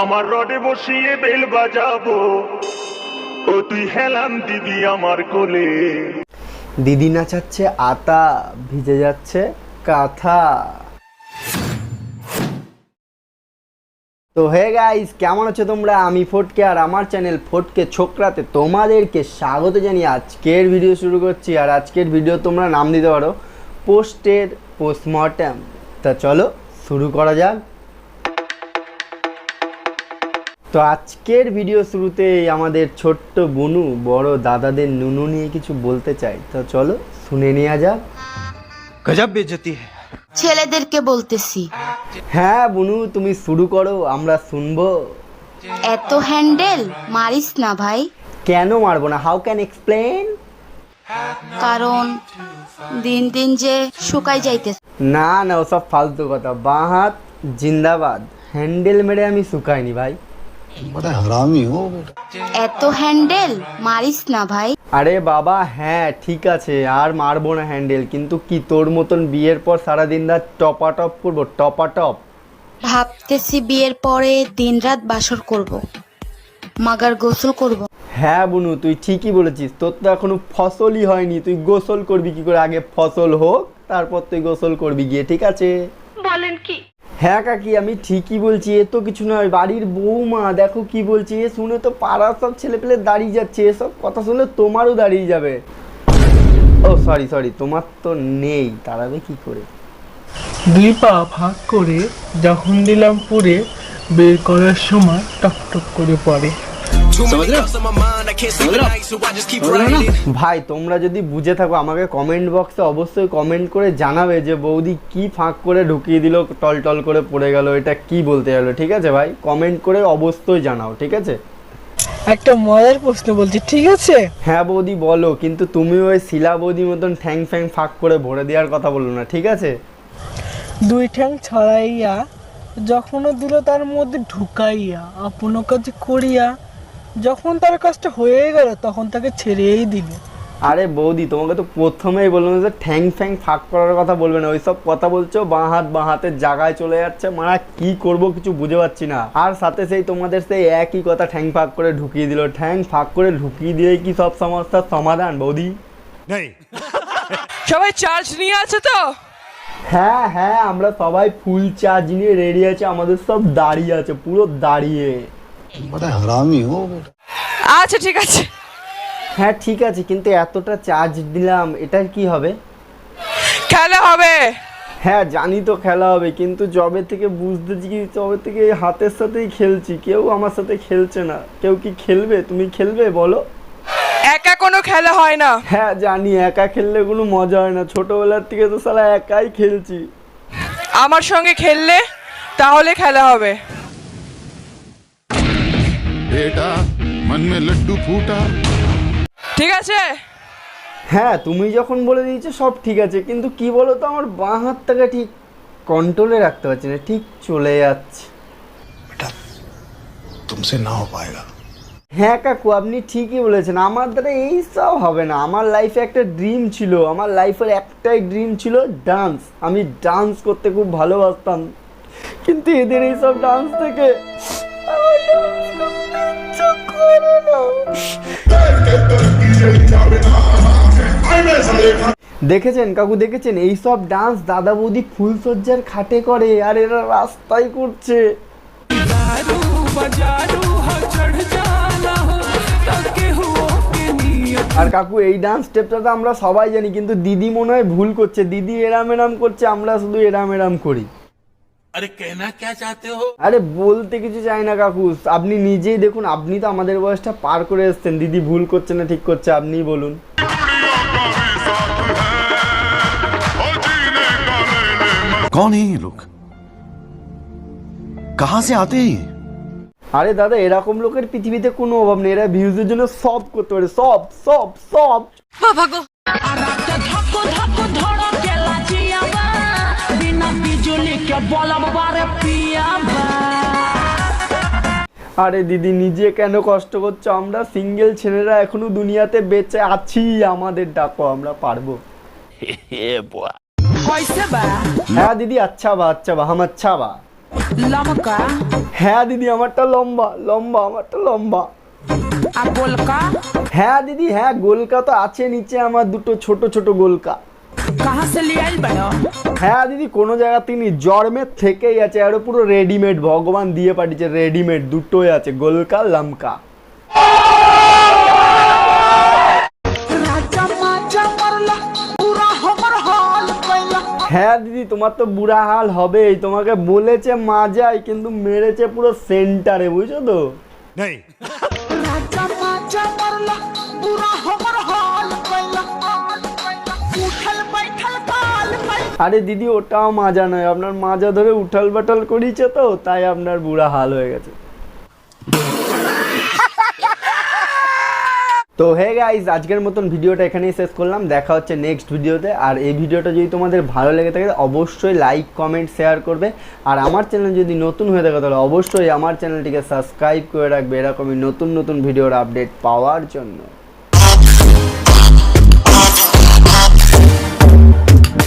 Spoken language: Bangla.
আমার রডে বসিয়ে বেল বাজাবো, ও তুই হেলান দিবি আমার কোলে। দিদি নাচাচ্ছে আতা, ভিজে যাচ্ছে কাঁথা। তো হে গাইস, কেমন আছো তোমরা? আমি ফটকে আর আমার চ্যানেল ফটকে ছোকরাতে তোমাদেরকে স্বাগত জানিয়ে আজকের ভিডিও শুরু করছি। আর আজকের ভিডিও তোমরা নাম দিতে পারো পোস্টের পোস্টমর্টেম। তা চলো শুরু করা যাক। তো আজকের ভিডিও শুরুতেই আমাদের ছোট্ট বুনু বড় দাদাদের নুনু নিয়ে কিছু বলতে চাই। তো চলো শুনে নেওয়া যাক। গজব বেইজ্জতি है। ছেলেদেরকে বলতেছি, হ্যাঁ বুনু, তুমি শুরু করো, আমরা শুনবো। এত হ্যান্ডেল মারিস না ভাই, কেন মারবো না? How can explain? কারণ দিন দিন যে শুকাই যাইতেছে। না না, ওসব ফালতু কথা। বাঁ হাত জিন্দাবাদ। হ্যান্ডেল মেরে আমি শুকাইনি ভাই। बड़ा हरामी हो बेटा। এত হ্যান্ডেল মারিস না ভাই। আরে বাবা হ্যাঁ ঠিক আছে, আর মারবো না হ্যান্ডেল, কিন্তু কি তোর মতন বিয়ের পর সারাদিন রাত টপাটপ করবো? টপাটপ ভাবতেছি বিয়ের পরে দিনরাত বাসর করব, মাগার গোসল করব। হ্যাঁ বুনু, তুই ঠিকই বলেছিস। তোর তো এখনো ফসলই হয়নি, তুই গোসল করবি কি করে? আগে ফসল হোক, তারপর তুই গোসল করবি গিয়ে, ঠিক আছে? বলেন কি? হ্যাঁ কাকি, আমি ঠিকই বলছি। এ তো কিছু নয়, বাড়ির বৌমা দেখো কি বলছি। এ শুনে তো পাড়ার সব ছেলে পেলে দাঁড়িয়ে যাচ্ছে। এসব কথা শুনলে তোমারও দাঁড়িয়ে যাবে। ও সরি সরি, তোমার তো নেই, দাঁড়াবে কি করে? দুই পা ভাগ করে যখন দিলাম পুরে, বের করার সময় টক টক করে পড়ে। ভাই তোমরা যদি বুঝে থাকো আমাকে কমেন্ট বক্সে অবশ্যই কমেন্ট করে জানাবে যে বৌদি কি ফাঁক করে ঢুকিয়ে দিল, টল টল করে পড়ে গেল, এটা কি বলতে গেলো। ঠিক আছে ভাই, কমেন্ট করে অবশ্যই জানাও, ঠিক আছে? একটা মজার প্রশ্ন বলছি, ঠিক আছে? হ্যাঁ বৌদি বলো, কিন্তু তুমি ওই শিলা বৌদির মতন ঠ্যাং ফ্যাং ফাঁক করে ভরে দেওয়ার কথা বলো না, ঠিক আছে? দুই ঠ্যাং ছড়াইয়া যখনও দিল তার মধ্যে ঢুকাইয়া, আপন কাজ করিয়া যখন তার কাজটা হয়ে গেল তখন তাকে ছেড়েই দিল। আরে বৌদি, তোমাকে তো প্রথমেই বললাম যে ঠ্যাং ফ্যাং ফাঁক করার কথা বলবে না। ওইসব কথা বলছো, বাঁ হাতের জায়গায় চলে যাচ্ছে। মানে কি করব কিছু বুঝে পাচ্ছি না। আর সাথে সেই তোমাদের সেই একই কথা, ঠ্যাং ফাঁক করে ঢুকিয়ে দিল। ঠ্যাং ফাঁক করে ঢুকিয়ে দিয়ে কি সব সমস্যার সমাধান বৌদি? সবাই চার্জ নিয়ে আছে তো? হ্যাঁ হ্যাঁ, আমরা সবাই ফুল চার্জ নিয়ে রেডি আছে। আমাদের সব দাঁড়িয়ে আছে, পুরো দাঁড়িয়ে। बड़ा हरामी हो बेटा। আচ্ছা ঠিক আছে। হ্যাঁ ঠিক আছে, কিন্তু এতটা চার্জ দিলাম, এটার কি হবে? খেলা হবে। হ্যাঁ জানি তো খেলা হবে, কিন্তু যবে থেকে বুঝতেছি কি তবে থেকে এই হাতের সাথেই খেলছি, কেউ আমার সাথে খেলছে না। কেউ কি খেলবে? তুমি খেলবে বলো? একা কোনো খেলা হয় না। হ্যাঁ জানি, একা খেললে কোনো মজা হয় না। ছোটবেলার থেকে তো সালা একাই খেলছি। আমার সঙ্গে খেললে তাহলে খেলা হবে। बेटा मन में लड्डू फूटा। ঠিক আছে? হ্যাঁ তুমি যখন বলে দিয়েছো সব ঠিক আছে, কিন্তু কি বলো তো, আমার বাঁ হাতটাকে ঠিক কন্ট্রোলে রাখতে পারছি না, ঠিক চলে যাচ্ছে। बेटा तुमसे ना हो पाएगा। হ্যাঁ কাকু, আপনি ঠিকই বলেছেন। আমার দ্বারা এই সব হবে না। আমার লাইফে একটা ড্রিম ছিল, আমার লাইফের একটাই ড্রিম ছিল ডান্স। আমি ডান্স করতে খুব ভালোবাসতাম, কিন্তু এদের এইসব ডান্স থেকে আমার dance করতে ইচ্ছা করে না। দেখেছেন কাকু, দেখেছেন এইসব ডান্স দাদা বৌদি ফুলসজ্জার খাটে করে, আর এরা রাস্তায় করছে। আর কাকু এই ডান্স স্টেপটা তো আমরা সবাই জানি, কিন্তু দিদি মনে হয় ভুল করছে। দিদি এরাম এরাম করছে, আমরা শুধু এরাম এরাম করি। अरे कहना क्या चाहते हो? আরে বলতে কিছু চাই না কাকু, আপনি নিজেই দেখুন। আপনি তো আমাদের বয়সটা পার করে এসছেন। দিদি ভুল করছে না ঠিক করছে, আপনিই বলুন। कौन है ये लोग? कहाँ से आते हैं ये? আরে দাদা, এরকম লোকের পৃথিবীতে কোনো অভাব নেই। এরা ভিউজের জন্য সব করতে পারে, সব সব সব। বাবা গো। আরে দিদি নিজে কেন কষ্ট করছো? আমরা সিঙ্গেল ছেলেরা এখনো দুনিয়াতে বেঁচে আছি, আমাদের ডাকো, আমরা পারবো। হ্যাঁ দিদি, আচ্ছা বা হাম আচ্ছা বা। लमका হ্যাঁ দিদি আমারটা লম্বা লম্বা, আমারটা লম্বা। আর গোলকা হ্যাঁ দিদি হ্যাঁ, গোলকা তো আছে নিচে আমার দুটো ছোট ছোট গোলকা। कहाँ से ले आइल बड़ो হ্যাঁ দিদি কোনো জায়গা তিনি জন্মের থেকেই আছে, আরো পুরো রেডিমেড ভগবান দিয়ে পাঠিয়েছে, রেডিমেড দুটোই আছে, গোলকা লমকা। হ্যাঁ দিদি তোমার তো বুড়া হাল হবেই, তোমাকে বলেছে মাজাই কিন্তু মেরেছে পুরো সেন্টারে, বুঝছো তো? नहीं আরে দিদি ওটাও মাজা নয়, আপনার মাজা ধরে উঠাল বাটাল করিয়েছে তো তাই আপনার বুড়া হাল হয়ে গেছে। তো হে গাইস, আজকের মতন ভিডিওটা এখানেই শেষ করলাম, দেখা হচ্ছে নেক্সট ভিডিওতে। আর এই ভিডিওটা যদি তোমাদের ভালো লেগে থাকে অবশ্যই লাইক কমেন্ট শেয়ার করবে, আর আমার চ্যানেল যদি নতুন হয়ে থাকে তাহলে অবশ্যই আমার চ্যানেলটিকে সাবস্ক্রাইব করে রাখবে এরকমই নতুন নতুন ভিডিওর আপডেট পাওয়ার জন্য।